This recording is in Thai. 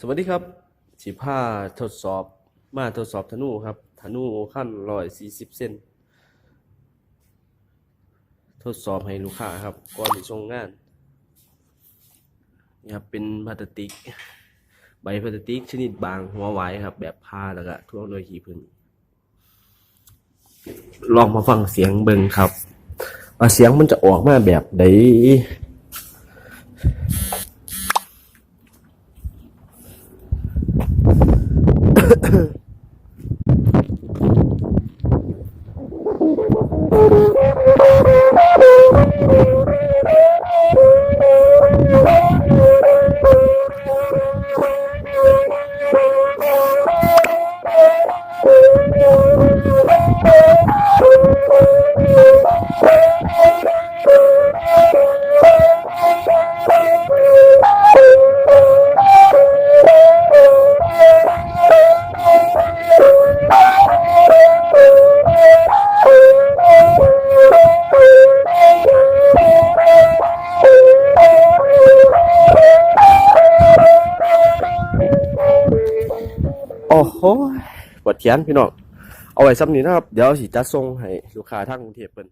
สวัสดีครับสิพาทดสอบมาทดสอบธนูครับธนูขั้น140 เซนทดสอบให้ลูกค้าครับก่อนที่ส่งงานนี่ครับเป็นพลาสติกใบพลาสติกชนิดบางหัวไว้ครับแบบผ้าแล้วก็ทั่วโดยขี้ผึ้งลองมาฟังเสียงเบิ่งครับว่าเสียงมันจะออกมาแบบใดโอ้โหปวดแขนพี่น้องเอาไว้ซ้ำนี้นะครับเดี๋ยวสิจัดส่งให้ลูกค้าทางกรุงเทพเพิ่น